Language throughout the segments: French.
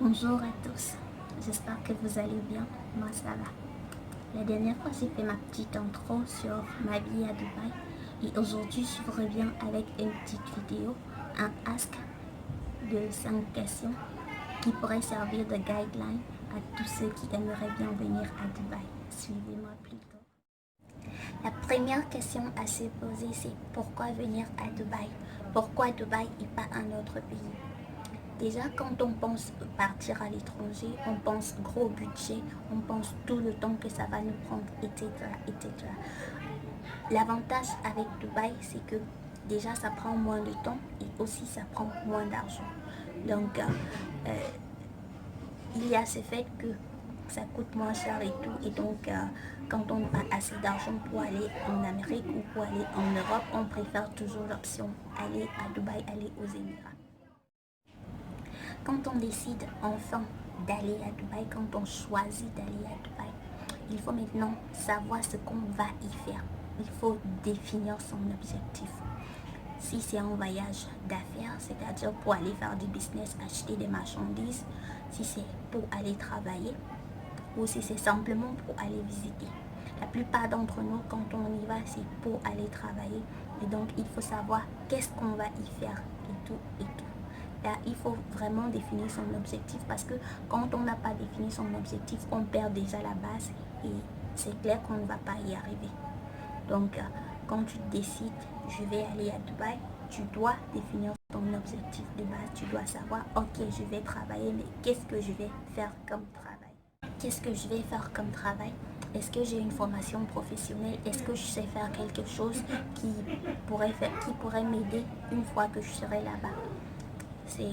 Bonjour à tous, j'espère que vous allez bien, moi ça va. La dernière fois j'ai fait ma petite intro sur ma vie à Dubaï et aujourd'hui je vous reviens avec une petite vidéo, un ask de 5 questions qui pourraient servir de guideline à tous ceux qui aimeraient bien venir à Dubaï. Suivez-moi plutôt. La première question à se poser c'est pourquoi venir à Dubaï? Pourquoi Dubaï et pas un autre pays? Déjà, quand on pense partir à l'étranger, on pense gros budget, on pense tout le temps que ça va nous prendre, etc., etc. L'avantage avec Dubaï, c'est que déjà, ça prend moins de temps et aussi, ça prend moins d'argent. Donc, il y a ce fait que ça coûte moins cher et tout. Et donc, quand on n'a pas assez d'argent pour aller en Amérique ou pour aller en Europe, on préfère toujours l'option aller à Dubaï, aller aux Émirats. Quand on décide enfin d'aller à Dubaï, quand on choisit d'aller à Dubaï, il faut maintenant savoir ce qu'on va y faire. Il faut définir son objectif. Si c'est un voyage d'affaires, c'est-à-dire pour aller faire du business, acheter des marchandises, si c'est pour aller travailler ou si c'est simplement pour aller visiter. La plupart d'entre nous, quand on y va, c'est pour aller travailler. Et donc, il faut savoir qu'est-ce qu'on va y faire et tout et tout. Là, il faut vraiment définir son objectif parce que quand on n'a pas défini son objectif, on perd déjà la base et c'est clair qu'on ne va pas y arriver. Donc, quand tu décides, je vais aller à Dubaï, tu dois définir ton objectif de base. Tu dois savoir, ok, je vais travailler, mais qu'est-ce que je vais faire comme travail? Qu'est-ce que je vais faire comme travail? Est-ce que j'ai une formation professionnelle? Est-ce que je sais faire quelque chose qui pourrait m'aider une fois que je serai là-bas? C'est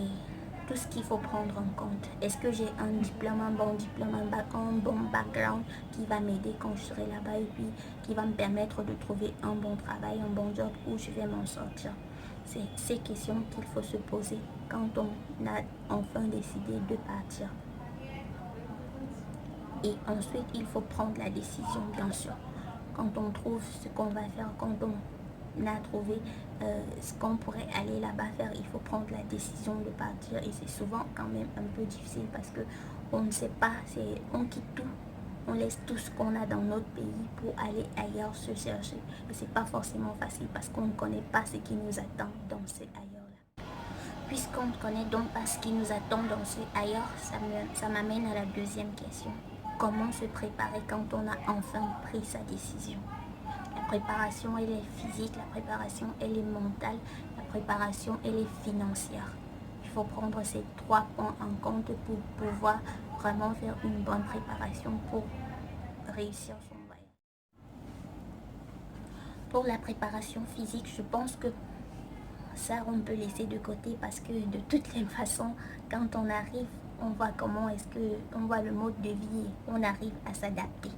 tout ce qu'il faut prendre en compte. Est-ce que j'ai un diplôme, un bon diplôme, un bon background qui va m'aider quand je serai là-bas et puis qui va me permettre de trouver un bon travail, un bon job où je vais m'en sortir? C'est ces questions qu'il faut se poser quand on a enfin décidé de partir. Et ensuite, il faut prendre la décision, bien sûr. Quand on trouve ce qu'on va faire, quand on a trouvé ce qu'on pourrait aller là-bas faire, il faut prendre la décision de partir. Et c'est souvent quand même un peu difficile parce que on ne sait pas, on quitte tout. On laisse tout ce qu'on a dans notre pays pour aller ailleurs se chercher. Et c'est pas forcément facile parce qu'on ne connaît pas ce qui nous attend dans ce ailleurs-là. Puisqu'on ne connaît donc pas ce qui nous attend dans ce ailleurs, ça m'amène à la deuxième question. Comment se préparer quand on a enfin pris sa décision? La préparation, elle est physique, la préparation, elle est mentale, la préparation, elle est financière. Il faut prendre ces 3 points en compte pour pouvoir vraiment faire une bonne préparation pour réussir son voyage. Pour la préparation physique, je pense que ça, on peut laisser de côté parce que de toutes les façons, quand on arrive, on voit comment est-ce que on voit le mode de vie et on arrive à s'adapter.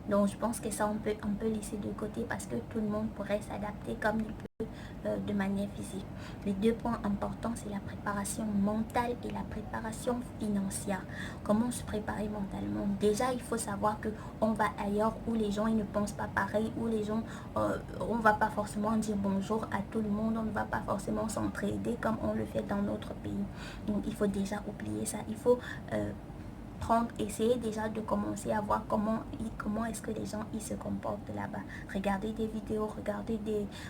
Donc je pense que ça on peut laisser de côté parce que tout le monde pourrait s'adapter comme il peut de manière physique. Les 2 points importants, c'est la préparation mentale et la préparation financière. Comment se préparer mentalement? Déjà, il faut savoir que on va ailleurs où les gens ils ne pensent pas pareil, où les gens, on ne va pas forcément dire bonjour à tout le monde, on ne va pas forcément s'entraider comme on le fait dans notre pays. Donc il faut déjà oublier ça. Il faut essayer déjà de commencer à voir comment est-ce que les gens ils se comportent là-bas. Regarder des vidéos,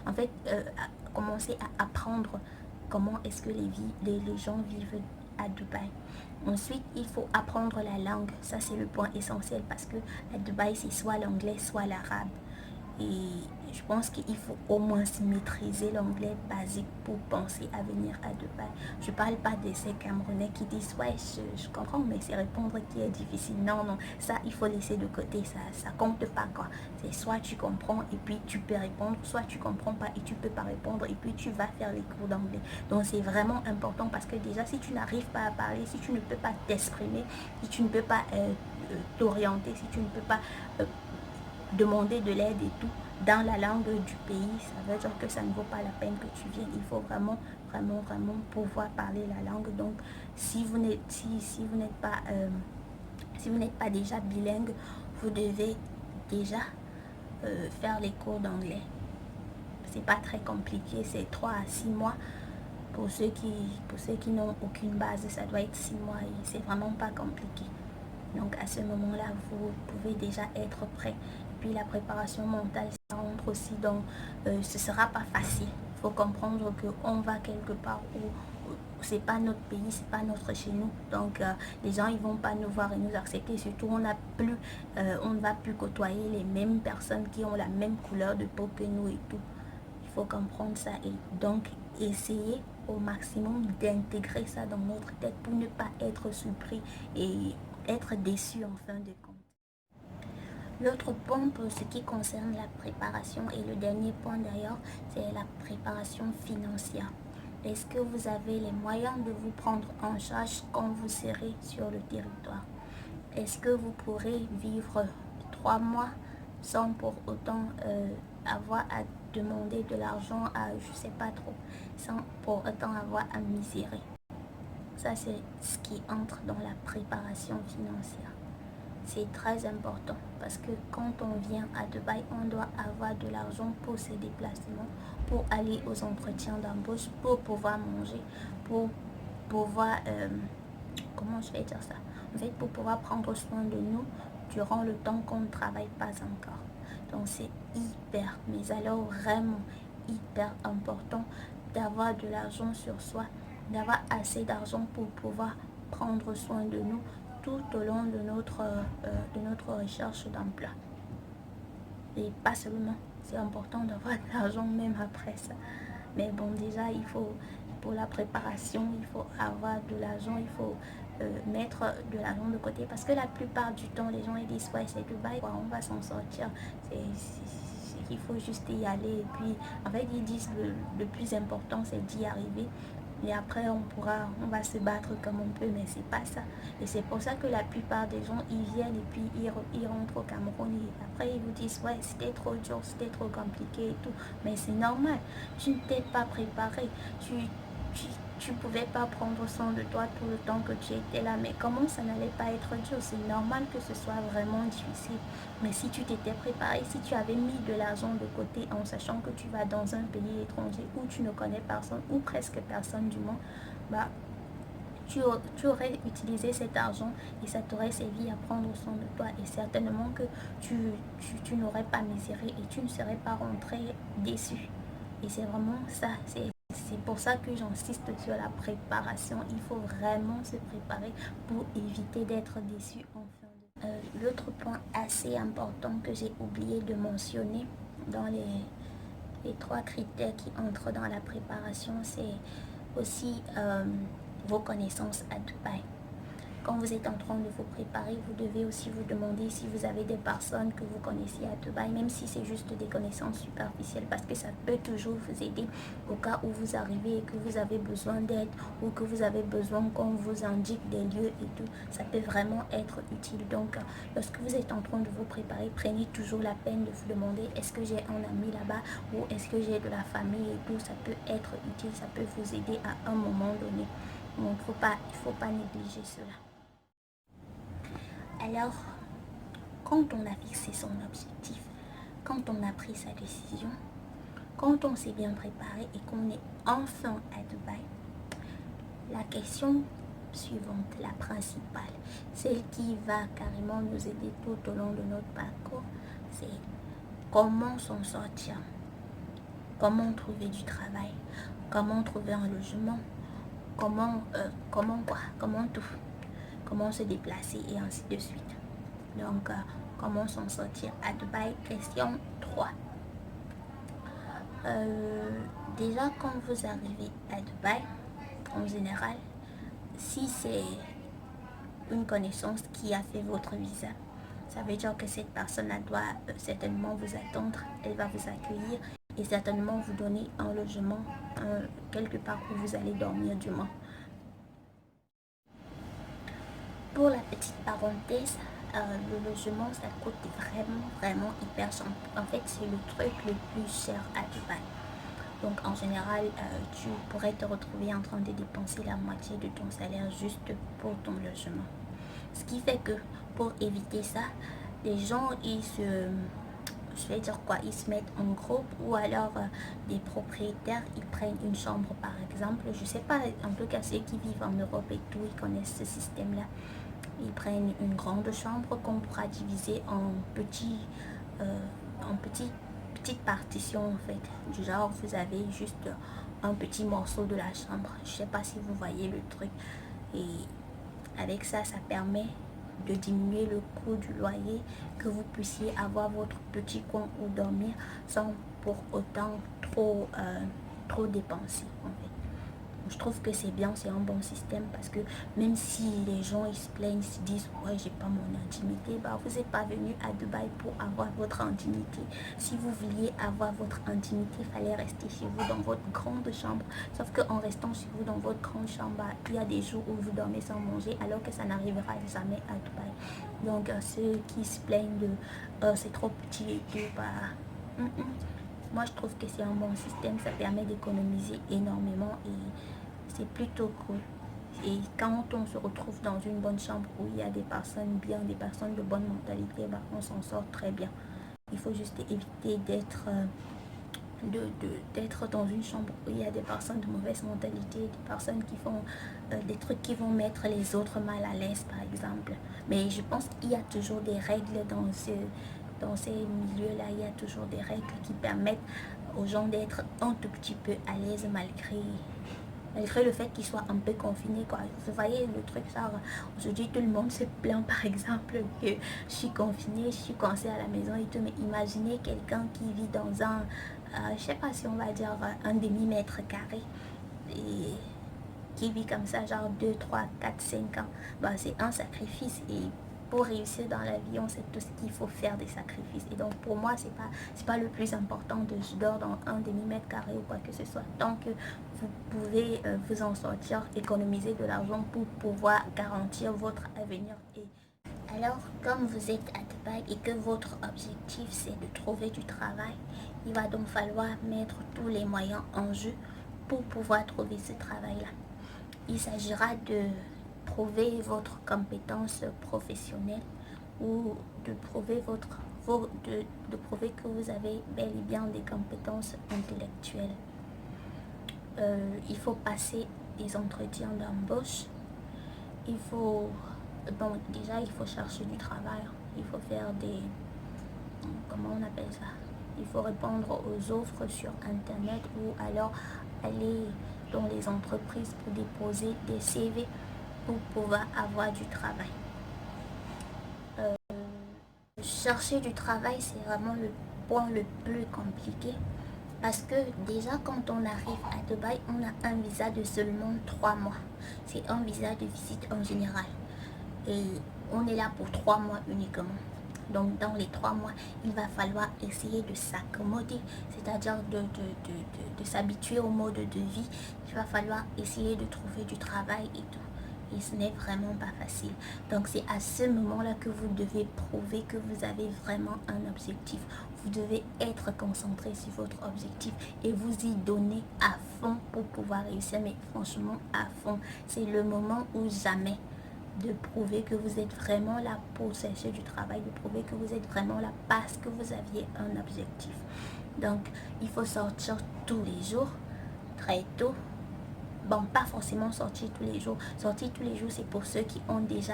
en fait, commencer à apprendre comment est-ce que les gens vivent à Dubaï. Ensuite, il faut apprendre la langue. Ça, c'est le point essentiel parce que à Dubaï, c'est soit l'anglais, soit l'arabe. Et je pense qu'il faut au moins se maîtriser l'anglais basique pour penser à venir à Dubaï. Je ne parle pas de ces Camerounais qui disent ouais je comprends mais c'est répondre qui est difficile. Non, non, ça il faut laisser de côté, ça compte pas quoi. C'est soit tu comprends et puis tu peux répondre, soit tu comprends pas et tu peux pas répondre et puis tu vas faire les cours d'anglais. Donc c'est vraiment important parce que déjà si tu n'arrives pas à parler, si tu ne peux pas t'exprimer, si tu ne peux pas t'orienter, si tu ne peux pas demander de l'aide et tout dans la langue du pays, ça veut dire que ça ne vaut pas la peine que tu viennes. Il faut vraiment pouvoir parler la langue. Donc si vous n'êtes pas déjà bilingue, vous devez déjà faire les cours d'anglais. C'est pas très compliqué, c'est 3 à 6 mois Pour ceux qui n'ont aucune base, ça doit être 6 mois et c'est vraiment pas compliqué. Donc à ce moment-là, vous pouvez déjà être prêt. Puis la préparation mentale, ça rentre aussi dans... ce sera pas facile. Il faut comprendre qu'on va quelque part où c'est pas notre pays, c'est pas notre chez nous. Donc les gens ils vont pas nous voir et nous accepter. Surtout on ne va plus côtoyer les mêmes personnes qui ont la même couleur de peau que nous et tout. Il faut comprendre ça et donc essayer au maximum d'intégrer ça dans notre tête pour ne pas être surpris et être déçu en fin de compte. L'autre point pour ce qui concerne la préparation et le dernier point d'ailleurs, c'est la préparation financière. Est-ce que vous avez les moyens de vous prendre en charge quand vous serez sur le territoire? Est-ce que vous pourrez vivre 3 mois sans pour autant avoir à demander de l'argent à je sais pas trop, sans pour autant avoir à misérer? Ça, c'est ce qui entre dans la préparation financière. C'est très important parce que quand on vient à Dubaï, on doit avoir de l'argent pour ses déplacements, pour aller aux entretiens d'embauche, pour pouvoir manger, pour pouvoir, comment je vais dire ça? En fait, pour pouvoir prendre soin de nous durant le temps qu'on ne travaille pas encore. Donc c'est hyper, mais alors vraiment hyper important d'avoir de l'argent sur soi, d'avoir assez d'argent pour pouvoir prendre soin de nous tout au long de notre recherche d'emploi. Et pas seulement, c'est important d'avoir de l'argent même après ça. Mais bon, déjà, il faut, pour la préparation, il faut avoir de l'argent, il faut mettre de l'argent de côté. Parce que la plupart du temps, les gens ils disent, ouais, c'est Dubaï, on va s'en sortir. Il faut juste y aller. Et puis, en fait, ils disent le plus important, c'est d'y arriver. Et après, on va se battre comme on peut, mais c'est pas ça. Et c'est pour ça que la plupart des gens, ils viennent et puis ils rentrent au Cameroun. Et après, ils vous disent, ouais, c'était trop dur, c'était trop compliqué et tout. Mais c'est normal. Tu ne t'es pas préparé. Tu pouvais pas prendre soin de toi tout le temps que tu étais là. Mais comment ça n'allait pas être dur? C'est normal que ce soit vraiment difficile. Mais si tu t'étais préparé, si tu avais mis de l'argent de côté en sachant que tu vas dans un pays étranger où tu ne connais personne ou presque personne du monde, bah, tu aurais utilisé cet argent et ça t'aurait servi à prendre soin de toi. Et certainement que tu n'aurais pas miséré et tu ne serais pas rentré déçu. Et c'est vraiment ça. C'est pour ça que j'insiste sur la préparation. Il faut vraiment se préparer pour éviter d'être déçu en fin de... L'autre point assez important que j'ai oublié de mentionner dans les 3 critères qui entrent dans la préparation, c'est aussi vos connaissances à Dubaï. Quand vous êtes en train de vous préparer, vous devez aussi vous demander si vous avez des personnes que vous connaissez à Dubaï, même si c'est juste des connaissances superficielles, parce que ça peut toujours vous aider au cas où vous arrivez et que vous avez besoin d'aide ou que vous avez besoin qu'on vous indique des lieux et tout. Ça peut vraiment être utile. Donc, lorsque vous êtes en train de vous préparer, prenez toujours la peine de vous demander est-ce que j'ai un ami là-bas ou est-ce que j'ai de la famille et tout. Ça peut être utile, ça peut vous aider à un moment donné. Donc, il faut pas négliger cela. Alors, quand on a fixé son objectif, quand on a pris sa décision, quand on s'est bien préparé et qu'on est enfin à Dubaï, la question suivante, la principale, celle qui va carrément nous aider tout au long de notre parcours, c'est comment s'en sortir, comment trouver du travail, comment trouver un logement, comment tout, comment se déplacer et ainsi de suite. Donc, comment s'en sortir à Dubaï? Question 3. Déjà, quand vous arrivez à Dubaï, en général, si c'est une connaissance qui a fait votre visa, ça veut dire que cette personne doit certainement vous attendre, elle va vous accueillir et certainement vous donner un logement quelque part où vous allez dormir du moins. Pour la petite parenthèse, le logement, ça coûte vraiment hyper cher. En fait, c'est le truc le plus cher à Dubaï. Donc, en général, tu pourrais te retrouver en train de dépenser la moitié de ton salaire juste pour ton logement. Ce qui fait que, pour éviter ça, les gens, ils je vais dire quoi, ils se mettent en groupe, ou alors des propriétaires, ils prennent une chambre par exemple, je sais pas, en tout cas ceux qui vivent en Europe et tout, ils connaissent ce système-là. Ils prennent une grande chambre qu'on pourra diviser euh, en petites partitions en fait. Du genre, vous avez juste un petit morceau de la chambre. Je sais pas si vous voyez le truc. Et avec ça, ça permet de diminuer le coût du loyer, que vous puissiez avoir votre petit coin où dormir sans pour autant trop dépenser en fait. Je trouve que c'est bien, c'est un bon système parce que même si les gens ils se plaignent, ils se disent ouais j'ai pas mon intimité, bah vous n'êtes pas venu à Dubaï pour avoir votre intimité. Si vous vouliez avoir votre intimité, il fallait rester chez vous dans votre grande chambre. Sauf qu'en restant chez vous dans votre grande chambre, bah, il y a des jours où vous dormez sans manger alors que ça n'arrivera jamais à Dubaï. Donc ceux qui se plaignent de c'est trop petit et tout, bah moi je trouve que c'est un bon système, ça permet d'économiser énormément et c'est plutôt cool. Et quand on se retrouve dans une bonne chambre où il y a des personnes bien, des personnes de bonne mentalité, bah, on s'en sort très bien. Il faut juste éviter d'être dans une chambre où il y a des personnes de mauvaise mentalité, des personnes qui font des trucs qui vont mettre les autres mal à l'aise par exemple. Mais je pense qu'il y a toujours des règles dans ces milieux-là, il y a toujours des règles qui permettent aux gens d'être un tout petit peu à l'aise malgré le fait qu'ils soient un peu confinés, quoi. Vous voyez le truc, ça, aujourd'hui tout le monde se plaint par exemple que je suis confinée, je suis coincée à la maison et tout, mais imaginez quelqu'un qui vit dans je sais pas si on va dire un demi-mètre carré et qui vit comme ça, genre 2 3 4 5 ans, bah, c'est un sacrifice et pour réussir dans la vie, on sait tous qu'il faut faire des sacrifices. Et donc, pour moi, c'est pas le plus important de je dors dans un demi-mètre carré ou quoi que ce soit. Tant que vous pouvez vous en sortir, économiser de l'argent pour pouvoir garantir votre avenir. Et alors, comme vous êtes à Dubaï et que votre objectif, c'est de trouver du travail, il va donc falloir mettre tous les moyens en jeu pour pouvoir trouver ce travail-là. Il s'agira de prouver votre compétence professionnelle ou de prouver de prouver que vous avez bel et bien des compétences intellectuelles. Il faut passer des entretiens d'embauche. Déjà il faut chercher du travail. Il faut faire comment on appelle ça? Il faut répondre aux offres sur internet ou alors aller dans les entreprises pour déposer des CV pour pouvoir avoir du travail. Chercher du travail, c'est vraiment le point le plus compliqué parce que déjà quand on arrive à Dubaï, on a un visa de seulement 3 mois. C'est un visa de visite en général et on est là pour 3 mois uniquement. Donc dans les 3 mois, il va falloir essayer de s'accommoder, c'est-à-dire de s'habituer au mode de vie. Il va falloir essayer de trouver du travail et tout. Et ce n'est vraiment pas facile. Donc c'est à ce moment-là que vous devez prouver que vous avez vraiment un objectif. Vous devez être concentré sur votre objectif et vous y donner à fond pour pouvoir réussir. Mais franchement, à fond, c'est le moment ou jamais de prouver que vous êtes vraiment là pour chercher du travail, de prouver que vous êtes vraiment là parce que vous aviez un objectif. Donc, il faut sortir tous les jours, très tôt. Bon, pas forcément sortir tous les jours. Sortir tous les jours, c'est pour ceux qui ont déjà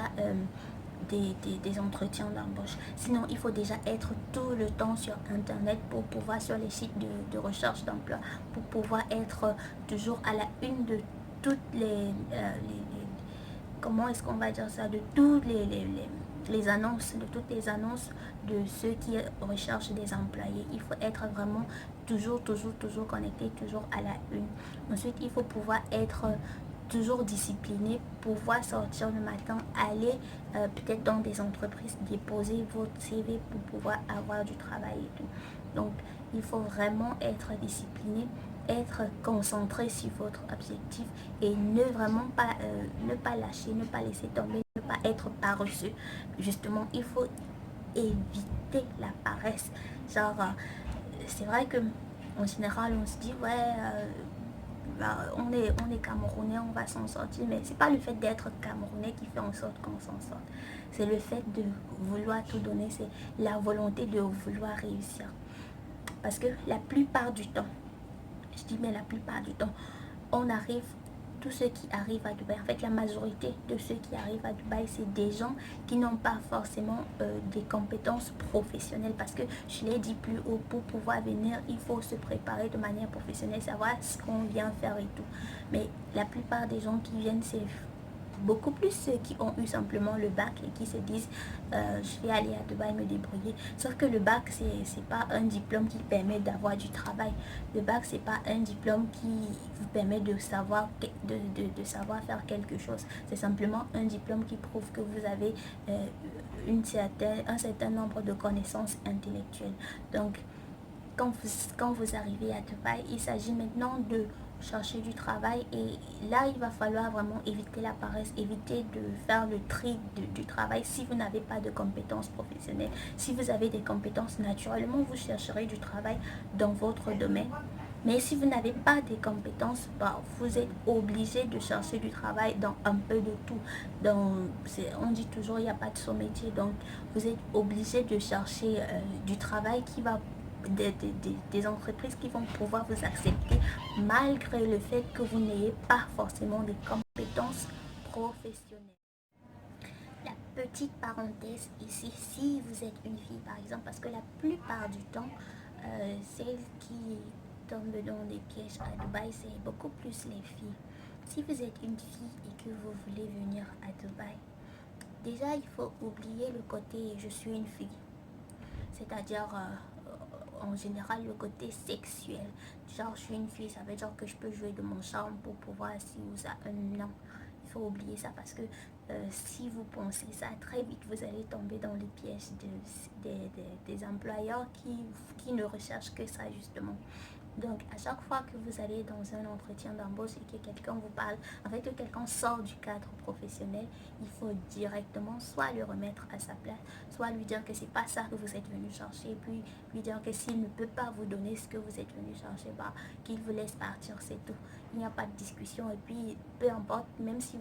des entretiens d'embauche. Sinon, il faut déjà être tout le temps sur Internet pour pouvoir, sur les sites de recherche d'emploi, pour pouvoir être toujours à la une de toutes comment est-ce qu'on va dire ça, de toutes les annonces, de toutes les annonces de ceux qui recherchent des employés. Il faut être vraiment toujours connecté, toujours à la une. Ensuite, il faut pouvoir être toujours discipliné, pouvoir sortir le matin, aller peut-être dans des entreprises, déposer votre CV pour pouvoir avoir du travail et tout. Donc, il faut vraiment être discipliné, être concentré sur votre objectif et ne vraiment pas, ne pas lâcher, ne pas laisser tomber, ne pas être paresseux. Justement, il faut éviter la paresse. Genre, c'est vrai que en général, on se dit, ouais, on est Camerounais, on va s'en sortir, mais c'est pas le fait d'être Camerounais qui fait en sorte qu'on s'en sorte. C'est le fait de vouloir tout donner, c'est la volonté de vouloir réussir. Parce que la plupart du temps, je dis mais la plupart du temps, on arrive, tous ceux qui arrivent à Dubaï, en fait la majorité de ceux qui arrivent à Dubaï, c'est des gens qui n'ont pas forcément des compétences professionnelles. Parce que je l'ai dit plus haut, pour pouvoir venir, il faut se préparer de manière professionnelle, savoir ce qu'on vient faire et tout. Mais la plupart des gens qui viennent, c'est beaucoup plus ceux qui ont eu simplement le bac et qui se disent je vais aller à Dubaï me débrouiller. Sauf que le bac, c'est pas un diplôme qui permet d'avoir du travail. Le bac, c'est pas un diplôme qui vous permet de savoir, de savoir faire quelque chose. C'est simplement un diplôme qui prouve que vous avez un certain nombre de connaissances intellectuelles. Donc, quand vous arrivez à Dubaï, il s'agit maintenant de chercher du travail, et là il va falloir vraiment éviter la paresse, éviter de faire le tri du travail. Si vous n'avez pas de compétences professionnelles, si vous avez des compétences, naturellement vous chercherez du travail dans votre domaine. Mais si vous n'avez pas des compétences, vous êtes obligé de chercher du travail dans un peu de tout. On dit toujours il n'y a pas de sous-métier, donc vous êtes obligé de chercher du travail qui va des entreprises qui vont pouvoir vous accepter malgré le fait que vous n'ayez pas forcément des compétences professionnelles. La petite parenthèse ici, si vous êtes une fille par exemple, parce que la plupart du temps, celles qui tombent dans des pièges à Dubaï, c'est beaucoup plus les filles. Si vous êtes une fille et que vous voulez venir à Dubaï, déjà il faut oublier le côté je suis une fille, c'est-à-dire en général le côté sexuel. Genre je suis une fille, ça veut dire que je peux jouer de mon charme pour pouvoir ci ou ça. Non, il faut oublier ça, parce que si vous pensez ça, très vite vous allez tomber dans les pièges des employeurs qui ne recherchent que ça justement. Donc, à chaque fois que vous allez dans un entretien d'embauche et que quelqu'un vous parle, en fait, que quelqu'un sort du cadre professionnel, il faut directement soit le remettre à sa place, soit lui dire que c'est pas ça que vous êtes venu chercher, puis lui dire que s'il ne peut pas vous donner ce que vous êtes venu chercher, qu'il vous laisse partir, c'est tout. Il n'y a pas de discussion, et puis peu importe, même si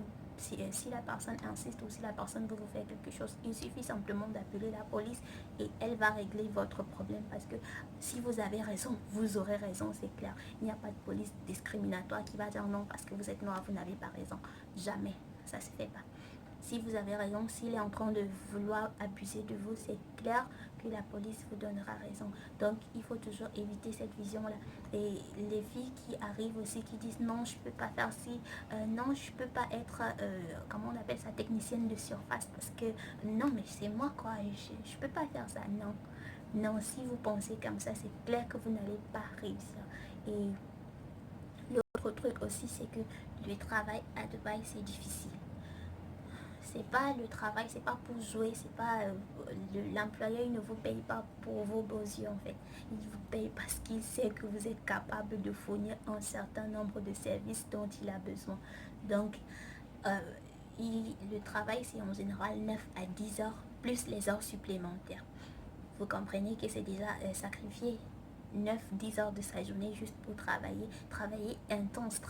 la personne insiste ou si la personne veut vous faire quelque chose, il suffit simplement d'appeler la police et elle va régler votre problème, parce que si vous avez raison, vous aurez raison, c'est clair. Il n'y a pas de police discriminatoire qui va dire non parce que vous êtes noir, vous n'avez pas raison. Jamais, ça se fait pas. Si vous avez raison, s'il est en train de vouloir abuser de vous, c'est clair que la police vous donnera raison. Donc, il faut toujours éviter cette vision-là. Et les filles qui arrivent aussi, qui disent non, je peux pas faire ci, non, je peux pas être, comment on appelle ça, technicienne de surface, parce que non, mais c'est moi quoi, je peux pas faire ça, non. Non, si vous pensez comme ça, c'est clair que vous n'allez pas réussir. Et l'autre truc aussi, c'est que le travail à Dubaï, c'est difficile. C'est pas le travail, c'est pas pour jouer, c'est pas l'employeur, il ne vous paye pas pour vos beaux yeux en fait. Il vous paye parce qu'il sait que vous êtes capable de fournir un certain nombre de services dont il a besoin. Donc le travail, c'est en général 9 à 10 heures plus les heures supplémentaires. Vous comprenez que c'est déjà sacrifier 9-10 heures de sa journée juste pour travailler intense,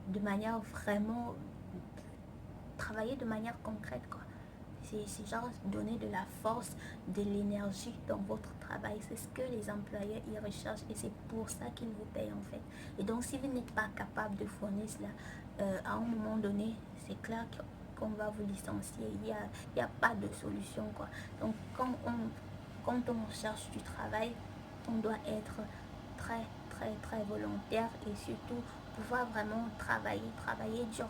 de manière vraiment, travailler de manière concrète quoi. C'est genre donner de la force, de l'énergie dans votre travail. C'est ce que les employeurs y recherchent, et c'est pour ça qu'ils vous payent en fait. Et donc si vous n'êtes pas capable de fournir cela, à un moment donné, c'est clair qu'on va vous licencier. Il y a pas de solution quoi. Donc quand on cherche du travail, on doit être très très très volontaire, et surtout pouvoir vraiment travailler dur,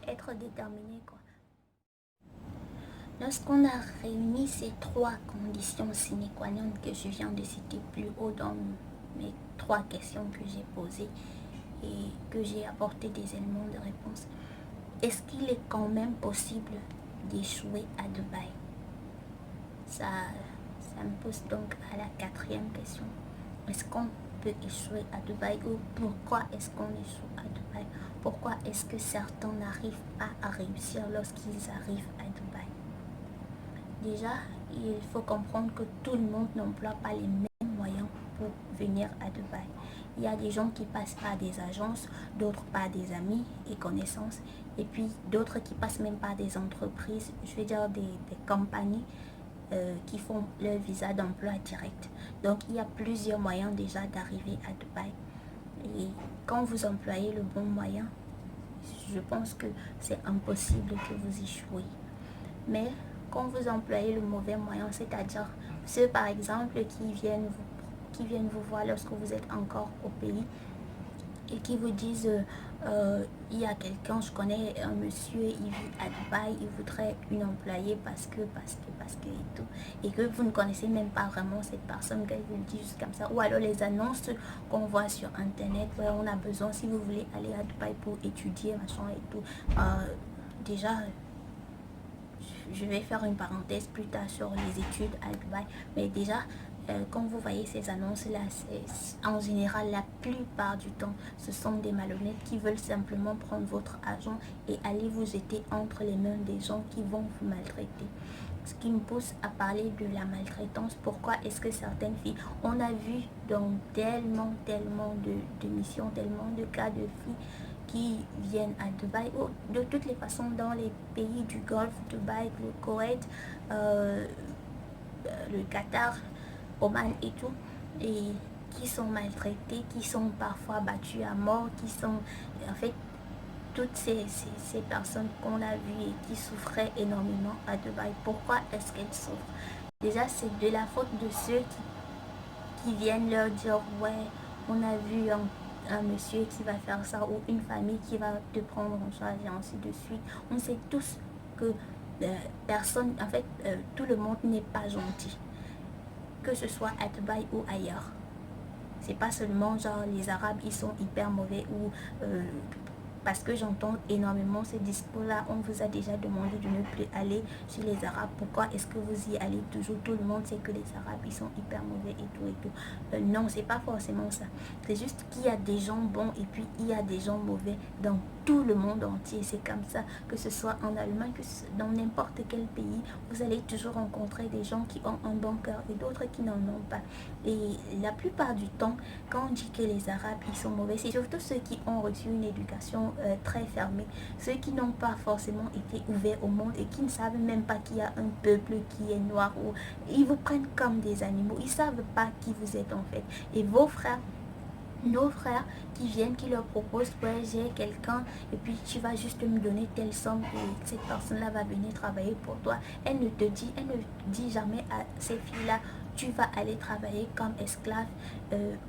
être déterminé quoi. Lorsqu'on a réuni ces trois conditions sine qua non que je viens de citer plus haut dans mes trois questions que j'ai posées et que j'ai apporté des éléments de réponse, est-ce qu'il est quand même possible d'échouer à Dubaï? Ça me pose donc à la quatrième question. Est-ce qu'on peut échouer à Dubaï, ou pourquoi est-ce qu'on échoue à Dubaï? Pourquoi est-ce que certains n'arrivent pas à réussir lorsqu'ils arrivent à Dubaï? Déjà, il faut comprendre que tout le monde n'emploie pas les mêmes moyens pour venir à Dubaï. Il y a des gens qui passent par des agences, d'autres par des amis et connaissances, et puis d'autres qui passent même par des entreprises, je veux dire des compagnies qui font leur visa d'emploi direct. Donc il y a plusieurs moyens déjà d'arriver à Dubaï. Et quand vous employez le bon moyen, je pense que c'est impossible que vous échouiez. Mais quand vous employez le mauvais moyen, c'est-à-dire ceux par exemple qui viennent vous voir lorsque vous êtes encore au pays et qui vous disent il y a quelqu'un, je connais un monsieur, il vit à Dubaï, il voudrait une employée parce que et tout, et que vous ne connaissez même pas vraiment cette personne, qu'elle vous le dit juste comme ça, ou alors les annonces qu'on voit sur internet, ouais, on a besoin, si vous voulez aller à Dubaï pour étudier, machin et tout, déjà, je vais faire une parenthèse plus tard sur les études à Dubaï, mais déjà, quand vous voyez ces annonces-là, en général, la plupart du temps, ce sont des malhonnêtes qui veulent simplement prendre votre argent et aller vous jeter entre les mains des gens qui vont vous maltraiter. Ce qui me pousse à parler de la maltraitance. Pourquoi est-ce que certaines filles, on a vu dans tellement de missions, tellement de cas de filles qui viennent à Dubaï, ou de toutes les façons dans les pays du Golfe, Dubaï, le Koweït, le Qatar, Oman et tout, et qui sont maltraités, qui sont parfois battus à mort, qui sont en fait toutes ces personnes qu'on a vues et qui souffraient énormément à Dubaï. Pourquoi est-ce qu'elles souffrent? Déjà, c'est de la faute de ceux qui viennent leur dire ouais, on a vu un monsieur qui va faire ça, ou une famille qui va te prendre en charge et ainsi de suite. On sait tous que personne, en fait, tout le monde n'est pas gentil, que ce soit à Dubaï ou ailleurs. C'est pas seulement genre les Arabes ils sont hyper mauvais, ou parce que j'entends énormément ces discours-là, on vous a déjà demandé de ne plus aller chez les Arabes, pourquoi est-ce que vous y allez toujours? Tout le monde sait que les Arabes ils sont hyper mauvais et tout. Non, c'est pas forcément ça. C'est juste qu'il y a des gens bons et puis il y a des gens mauvais dans tout le monde entier. C'est comme ça, que ce soit en Allemagne, que dans n'importe quel pays, vous allez toujours rencontrer des gens qui ont un bon cœur et d'autres qui n'en ont pas. Et la plupart du temps, quand on dit que les Arabes ils sont mauvais, c'est surtout ceux qui ont reçu une éducation très fermée, ceux qui n'ont pas forcément été ouverts au monde et qui ne savent même pas qu'il y a un peuple qui est noir, ou ils vous prennent comme des animaux, ils ne savent pas qui vous êtes en fait. Et vos frères, nos frères qui viennent, qui leur proposent, ouais, j'ai quelqu'un et puis tu vas juste me donner telle somme et cette personne-là va venir travailler pour toi. Elle ne dit jamais à ces filles-là, tu vas aller travailler comme esclave,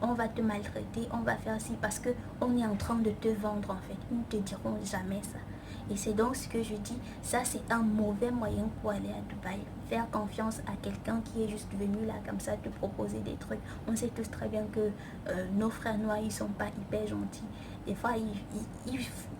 on va te maltraiter, on va faire ci, parce que on est en train de te vendre en fait. Ils ne te diront jamais ça. Et c'est donc ce que je dis, ça c'est un mauvais moyen pour aller à Dubaï. Faire confiance à quelqu'un qui est juste venu là comme ça te proposer des trucs. On sait tous très bien que nos frères noirs ils sont pas hyper gentils. Des fois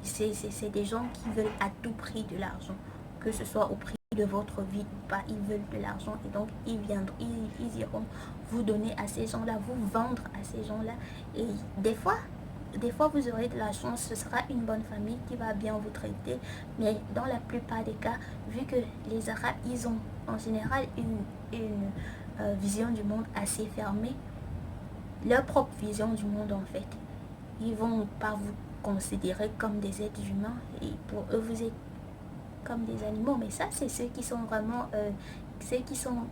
c'est des gens qui veulent à tout prix de l'argent, que ce soit au prix de votre vie ou pas, ils veulent de l'argent et donc ils iront vous donner à ces gens là, vous vendre à ces gens là. Et des fois vous aurez de la chance, ce sera une bonne famille qui va bien vous traiter, mais dans la plupart des cas, vu que les Arabes ils ont en général une vision du monde assez fermée, leur propre vision du monde en fait, ils vont pas vous considérer comme des êtres humains et pour eux vous êtes comme des animaux. Mais ça c'est ceux qui sont vraiment ceux qui sont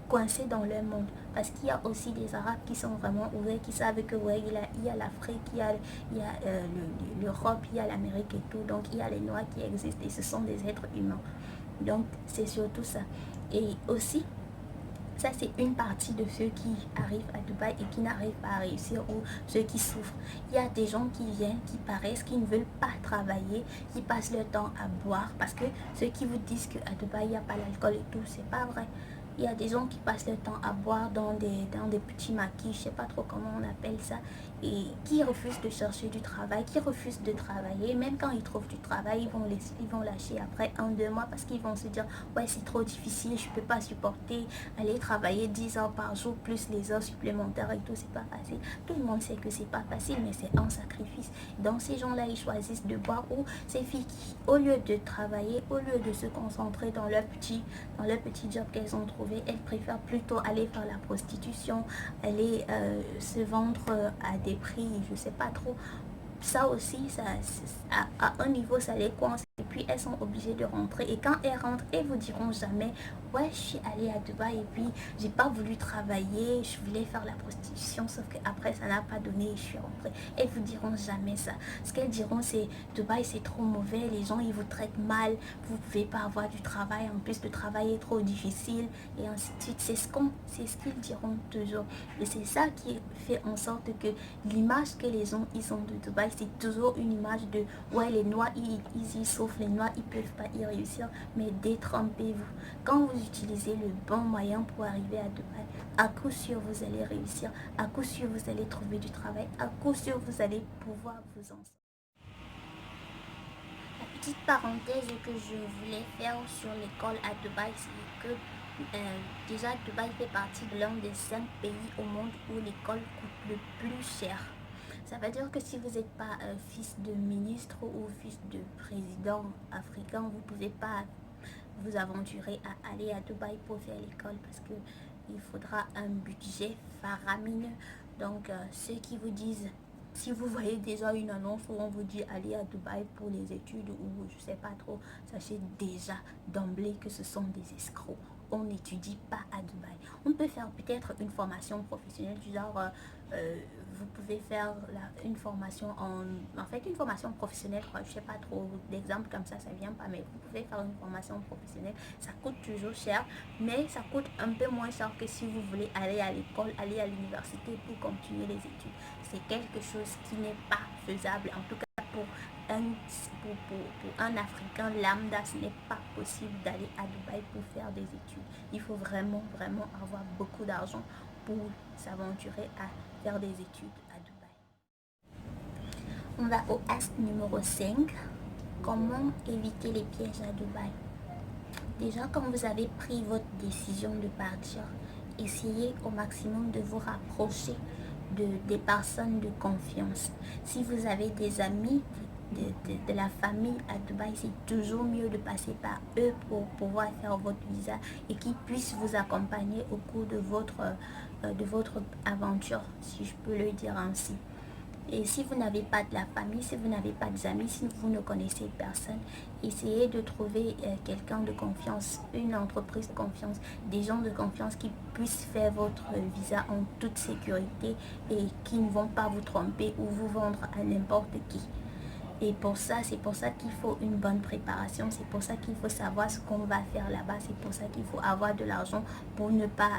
coincés dans leur monde, parce qu'il y a aussi des Arabes qui sont vraiment ouverts, qui savent que ouais, il y a l'Afrique, il y a l'Europe, il y a l'Amérique et tout, donc il y a les Noirs qui existent et ce sont des êtres humains. Donc c'est surtout ça. Et aussi ça c'est une partie de ceux qui arrivent à Dubaï et qui n'arrivent pas à réussir, ou ceux qui souffrent. Il y a des gens qui viennent, qui paraissent, qui ne veulent pas travailler, qui passent leur temps à boire, parce que ceux qui vous disent qu'à Dubaï il n'y a pas l'alcool et tout, c'est pas vrai. Il y a des gens qui passent leur temps à boire dans des petits maquis, je sais pas trop comment on appelle ça, et qui refusent de chercher du travail, qui refusent de travailler. Même quand ils trouvent du travail, ils vont lâcher après 1-2 mois, parce qu'ils vont se dire ouais, c'est trop difficile, je peux pas supporter aller travailler 10 heures par jour plus les heures supplémentaires et tout, c'est pas facile. Tout le monde sait que c'est pas facile, mais c'est un sacrifice. Donc ces gens là ils choisissent de boire, ou ces filles qui, au lieu de travailler, au lieu de se concentrer dans leur petit job qu'elles ont trouvé, elles préfèrent plutôt aller faire la prostitution, aller se vendre à des prix, je sais pas trop. Ça aussi, ça, à un niveau, ça les coince. Et puis elles sont obligées de rentrer. Et quand elles rentrent, elles vous diront jamais, ouais, je suis allée à Dubaï et puis j'ai pas voulu travailler, je voulais faire la prostitution, sauf qu'après ça n'a pas donné et je suis rentrée. Elles vous diront jamais ça. Ce qu'elles diront, c'est Dubaï c'est trop mauvais, les gens ils vous traitent mal, vous pouvez pas avoir du travail, en plus le travail est trop difficile et ainsi de suite. C'est ce qu'ils diront toujours. Et c'est ça qui fait en sorte que l'image que les gens ils ont de Dubaï, c'est toujours une image de ouais, les Noirs ils y souffrent, les Noirs ils peuvent pas y réussir, mais détrompez-vous. Quand vous utilisez le bon moyen pour arriver à Dubaï, à coup sûr vous allez réussir, à coup sûr vous allez trouver du travail, à coup sûr vous allez pouvoir vous en sortir. La petite parenthèse que je voulais faire sur l'école à Dubaï, c'est que déjà Dubaï fait partie de l'un des 5 pays au monde où l'école coûte le plus cher. Ça veut dire que si vous n'êtes pas fils de ministre ou fils de président africain, vous ne pouvez pas vous aventurer à aller à Dubaï pour faire l'école parce que il faudra un budget faramineux. Donc ceux qui vous disent, si vous voyez déjà une annonce où on vous dit aller à Dubaï pour les études ou je sais pas trop, sachez déjà d'emblée que ce sont des escrocs. On n'étudie pas à Dubaï. On peut faire peut-être une formation professionnelle du genre vous pouvez faire une formation en fait une formation professionnelle quoi. Je sais pas trop d'exemples comme ça vient pas, mais vous pouvez faire une formation professionnelle. Ça coûte toujours cher, mais ça coûte un peu moins cher que si vous voulez aller à l'école, aller à l'université pour continuer les études. C'est quelque chose qui n'est pas faisable, en tout cas pour un Africain lambda. Ce n'est pas possible d'aller à Dubaï pour faire des études. Il faut vraiment avoir beaucoup d'argent pour s'aventurer à faire des études à Dubaï. On va au ask numéro 5. Comment éviter les pièges à Dubaï? Déjà, quand vous avez pris votre décision de partir, essayez au maximum de vous rapprocher des personnes de confiance. Si vous avez des amis, de la famille à Dubaï, c'est toujours mieux de passer par eux pour pouvoir faire votre visa et qu'ils puissent vous accompagner au cours de votre aventure, si je peux le dire ainsi. Et si vous n'avez pas de la famille, si vous n'avez pas des amis, si vous ne connaissez personne, essayez de trouver quelqu'un de confiance, une entreprise de confiance, des gens de confiance qui puissent faire votre visa en toute sécurité et qui ne vont pas vous tromper ou vous vendre à n'importe qui. Et c'est pour ça qu'il faut une bonne préparation, c'est pour ça qu'il faut savoir ce qu'on va faire là-bas, c'est pour ça qu'il faut avoir de l'argent pour ne pas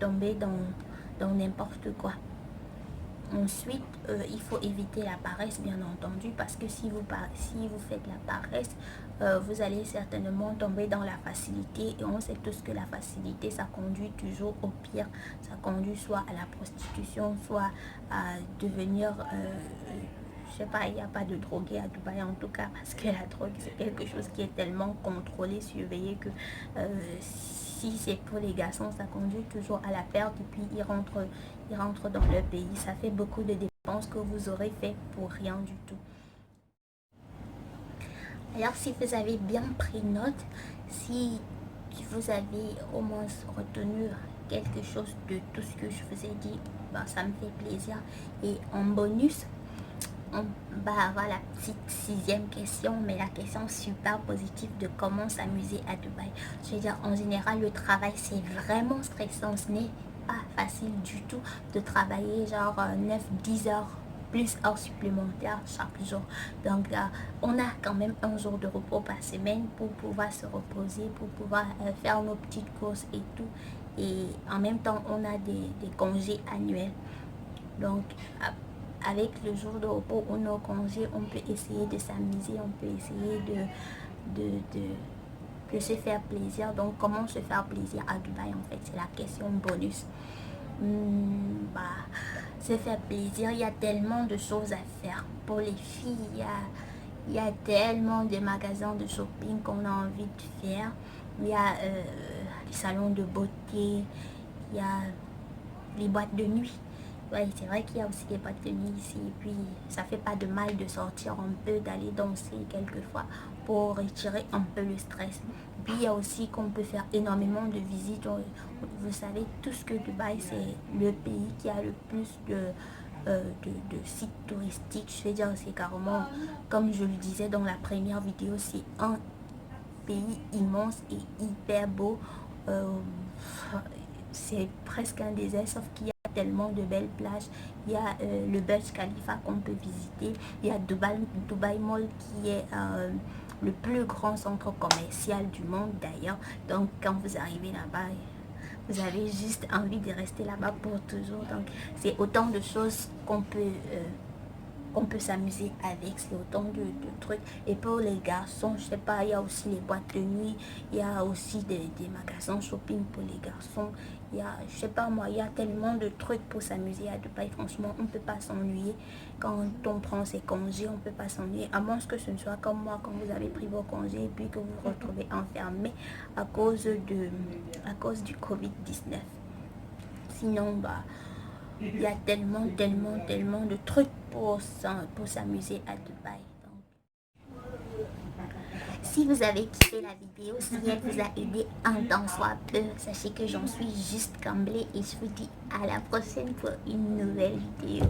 tomber dans n'importe quoi. Ensuite, il faut éviter la paresse, bien entendu, parce que si vous faites la paresse, vous allez certainement tomber dans la facilité. Et on sait tous que la facilité, ça conduit toujours au pire. Ça conduit soit à la prostitution, soit à devenir... je sais pas, il n'y a pas de drogué à Dubaï en tout cas, parce que la drogue, c'est quelque chose qui est tellement contrôlé, surveillé que... si c'est pour les garçons, ça conduit toujours à la perte et puis ils rentrent dans leur pays. Ça fait beaucoup de dépenses que vous aurez fait pour rien du tout. Alors si vous avez bien pris note, si vous avez au moins retenu quelque chose de tout ce que je vous ai dit, ben, ça me fait plaisir. Et en bonus, on va avoir la petite 6e question, mais la question super positive de comment s'amuser à Dubaï. Je veux dire, en général, le travail, c'est vraiment stressant. Ce n'est pas facile du tout de travailler genre 9-10 heures plus heures supplémentaires chaque jour. Donc, on a quand même un jour de repos par semaine pour pouvoir se reposer, pour pouvoir faire nos petites courses et tout. Et en même temps, on a des congés annuels. Donc, avec le jour de repos ou nos congés, on peut essayer de s'amuser, on peut essayer de se faire plaisir. Donc, comment se faire plaisir à Dubaï, en fait, c'est la question bonus. Se faire plaisir, il y a tellement de choses à faire. Pour les filles, il y a tellement de magasins de shopping qu'on a envie de faire. Il y a les salons de beauté, il y a les boîtes de nuit. Ouais, c'est vrai qu'il y a aussi des boîtes de nuit ici. Et puis, ça fait pas de mal de sortir un peu, d'aller danser quelquefois pour retirer un peu le stress. Puis, il y a aussi qu'on peut faire énormément de visites. Vous savez tous que Dubaï, c'est le pays qui a le plus de sites touristiques. Je veux dire, c'est carrément, comme je le disais dans la première vidéo, c'est un pays immense et hyper beau. C'est presque un désert, sauf qu'il y a tellement de belles plages. Il y a le Burj Khalifa qu'on peut visiter. Il y a Dubai Mall qui est le plus grand centre commercial du monde d'ailleurs. Donc quand vous arrivez là-bas, vous avez juste envie de rester là-bas pour toujours. Donc c'est autant de choses qu'on peut s'amuser avec, c'est autant de trucs. Et pour les garçons, je sais pas, il y a aussi les boîtes de nuit, il y a aussi des magasins shopping pour les garçons, il y a, je sais pas moi, il y a tellement de trucs pour s'amuser à Dubaï. Franchement, on peut pas s'ennuyer quand on prend ses congés, on peut pas s'ennuyer, à moins que ce ne soit comme moi, quand vous avez pris vos congés et puis que vous vous retrouvez enfermé à cause du Covid-19. Sinon, bah, il y a tellement de trucs pour s'amuser à Dubaï. Donc, si vous avez kiffé la vidéo, si elle vous a aidé un tant soit peu, sachez que j'en suis juste comblée et je vous dis à la prochaine pour une nouvelle vidéo.